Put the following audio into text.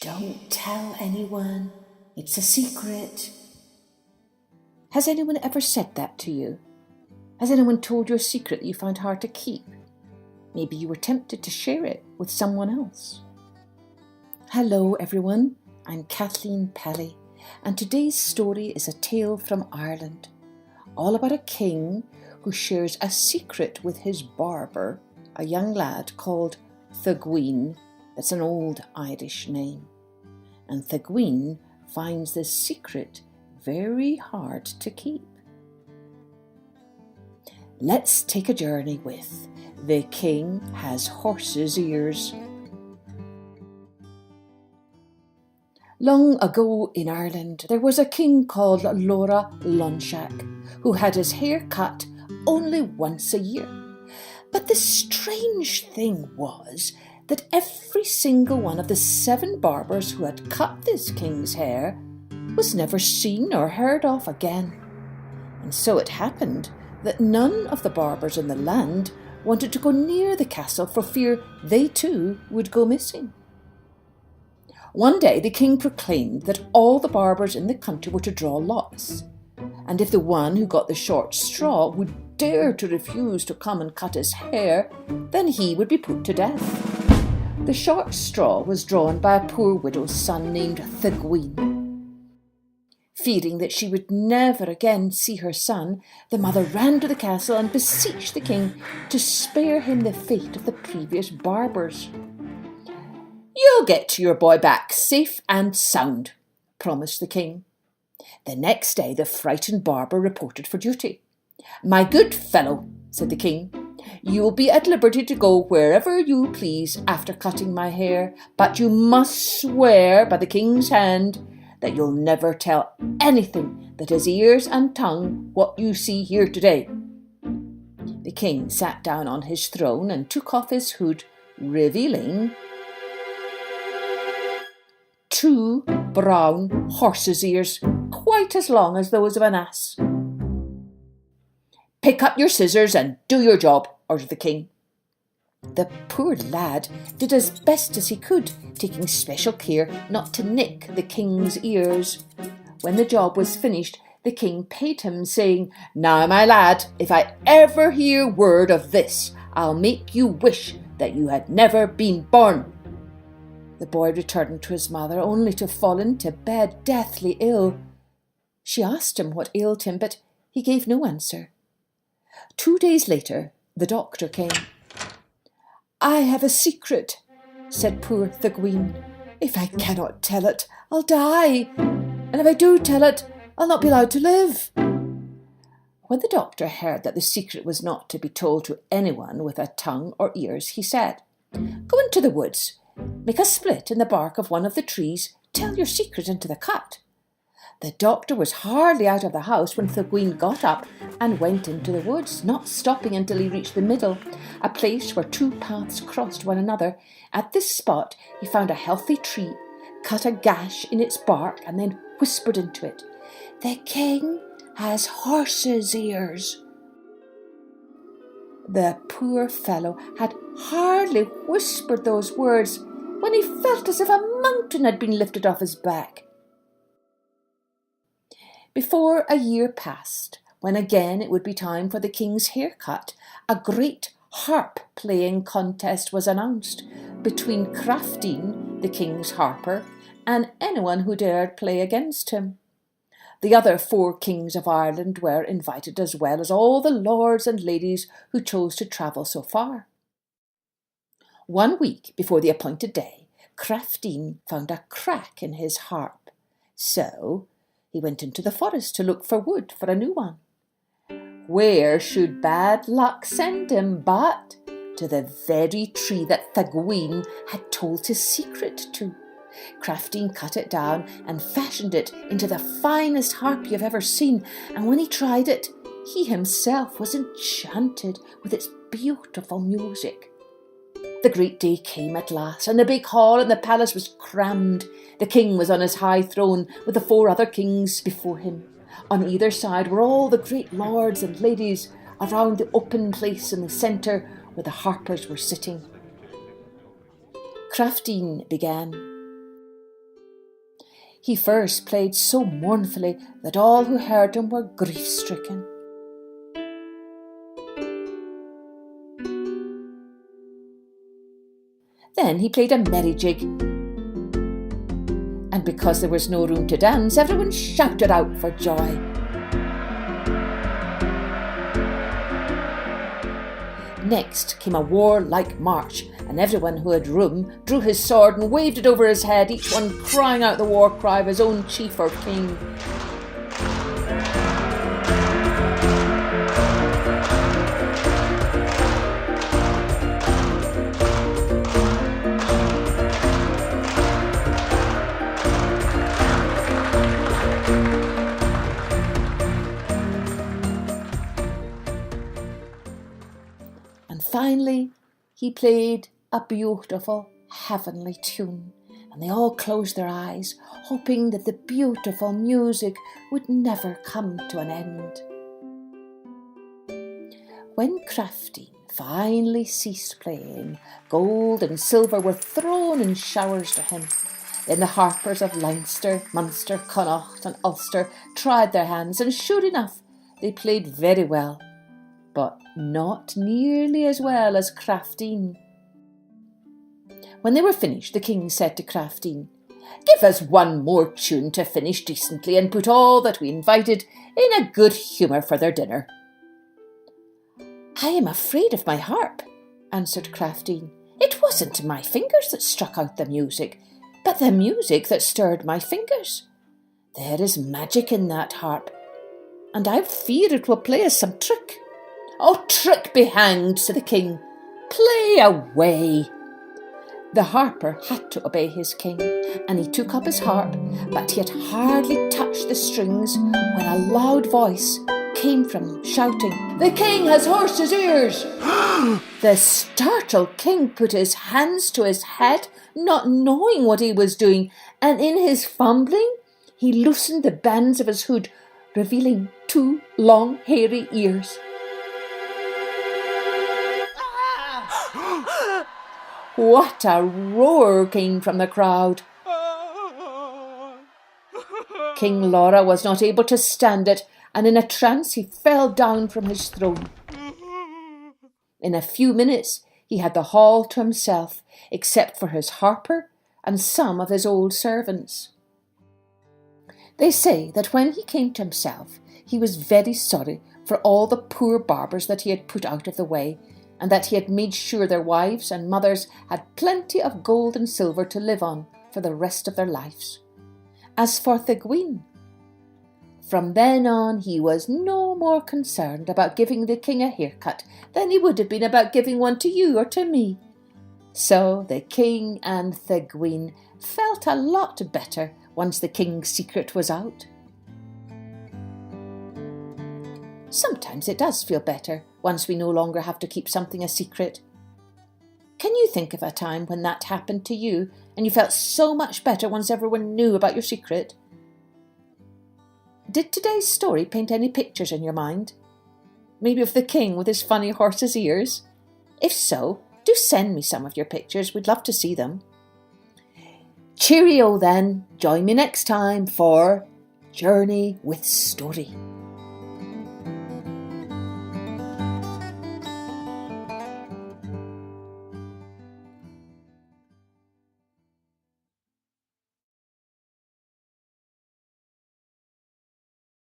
Don't tell anyone. It's a secret. Has anyone ever said that to you? Has anyone told you a secret that you found hard to keep? Maybe you were tempted to share it with someone else. Hello everyone, I'm Kathleen Pelly, and today's story is a tale from Ireland, all about a king who shares a secret with his barber, a young lad called Thegwine. That's an old Irish name. And Thegwine finds this secret very hard to keep. Let's take a journey with The King Has Horse's Ears. Long ago in Ireland, there was a king called Laura Lonshack, who had his hair cut only once a year. But the strange thing was that every single one of the 7 barbers who had cut this king's hair was never seen or heard of again. And so it happened that none of the barbers in the land wanted to go near the castle for fear they too would go missing. One day the king proclaimed that all the barbers in the country were to draw lots, and if the one who got the short straw would dare to refuse to come and cut his hair, then he would be put to death. The short straw was drawn by a poor widow's son named Thegwine. Fearing that she would never again see her son, the mother ran to the castle and beseeched the king to spare him the fate of the previous barbers. "You'll get your boy back safe and sound," promised the king. The next day the frightened barber reported for duty. "My good fellow," said the king, "you will be at liberty to go wherever you please after cutting my hair, but you must swear by the king's hand that you'll never tell anything that has ears and tongue what you see here today." The king sat down on his throne and took off his hood, revealing 2 brown horse's ears, quite as long as those of an ass. "Pick up your scissors and do your job," ordered the king. The poor lad did as best as he could, taking special care not to nick the king's ears. When the job was finished, the king paid him, saying, "Now, my lad, if I ever hear word of this, I'll make you wish that you had never been born." The boy returned to his mother, only to fall into bed deathly ill. She asked him what ailed him, but he gave no answer. 2 days later, the doctor came. "I have a secret," said poor Thegwine. "If I cannot tell it, I'll die. And if I do tell it, I'll not be allowed to live." When the doctor heard that the secret was not to be told to anyone with a tongue or ears, he said, "Go into the woods, make a split in the bark of one of the trees, tell your secret into the cut." The doctor was hardly out of the house when Thegwine got up and went into the woods, not stopping until he reached the middle, a place where 2 paths crossed one another. At this spot he found a healthy tree, cut a gash in its bark, and then whispered into it, "The king has horse's ears." The poor fellow had hardly whispered those words when he felt as if a mountain had been lifted off his back. Before a year passed, when again it would be time for the king's haircut, a great harp playing contest was announced between Crafteen, the king's harper, and anyone who dared play against him. The other 4 kings of Ireland were invited, as well as all the lords and ladies who chose to travel so far. 1 week before the appointed day, Crafteen found a crack in his harp. So he went into the forest to look for wood for a new one. Where should bad luck send him but to the very tree that Thegwine had told his secret to? Crafteen cut it down and fashioned it into the finest harp you've ever seen, and when he tried it, he himself was enchanted with its beautiful music. The great day came at last, and the big hall in the palace was crammed. The king was on his high throne with the 4 other kings before him. On either side were all the great lords and ladies around the open place in the centre where the harpers were sitting. Crafteen began. He first played so mournfully that all who heard him were grief-stricken. Then he played a merry jig, and because there was no room to dance, everyone shouted out for joy. Next came a warlike march, and everyone who had room drew his sword and waved it over his head, each one crying out the war cry of his own chief or king. And finally, he played a beautiful, heavenly tune, and they all closed their eyes, hoping that the beautiful music would never come to an end. When Crafty finally ceased playing, gold and silver were thrown in showers to him. Then the harpers of Leinster, Munster, Connaught and Ulster tried their hands, and sure enough, they played very well, but not nearly as well as Crafteen. When they were finished, the king said to Crafteen, "Give us one more tune to finish decently and put all that we invited in a good humour for their dinner." "I am afraid of my harp," answered Crafteen. "It wasn't my fingers that struck out the music, but the music that stirred my fingers. There is magic in that harp, and I fear it will play us some trick." "Oh, trick be hanged," said the king. "Play away." The harper had to obey his king, and he took up his harp, but he had hardly touched the strings when a loud voice came from him, shouting, "The king has horse's ears!" The startled king put his hands to his head, not knowing what he was doing, and in his fumbling, he loosened the bands of his hood, revealing 2 long, hairy ears. What a roar came from the crowd! King Laura was not able to stand it, and in a trance he fell down from his throne. In a few minutes he had the hall to himself, except for his harper and some of his old servants. They say that when he came to himself, he was very sorry for all the poor barbers that he had put out of the way, and that he had made sure their wives and mothers had plenty of gold and silver to live on for the rest of their lives. As for Thegwine, from then on he was no more concerned about giving the king a haircut than he would have been about giving one to you or to me. So the king and Thegwine felt a lot better once the king's secret was out. Sometimes it does feel better once we no longer have to keep something a secret. Can you think of a time when that happened to you and you felt so much better once everyone knew about your secret? Did today's story paint any pictures in your mind? Maybe of the king with his funny horse's ears? If so, do send me some of your pictures. We'd love to see them. Cheerio then. Join me next time for Journey with Story.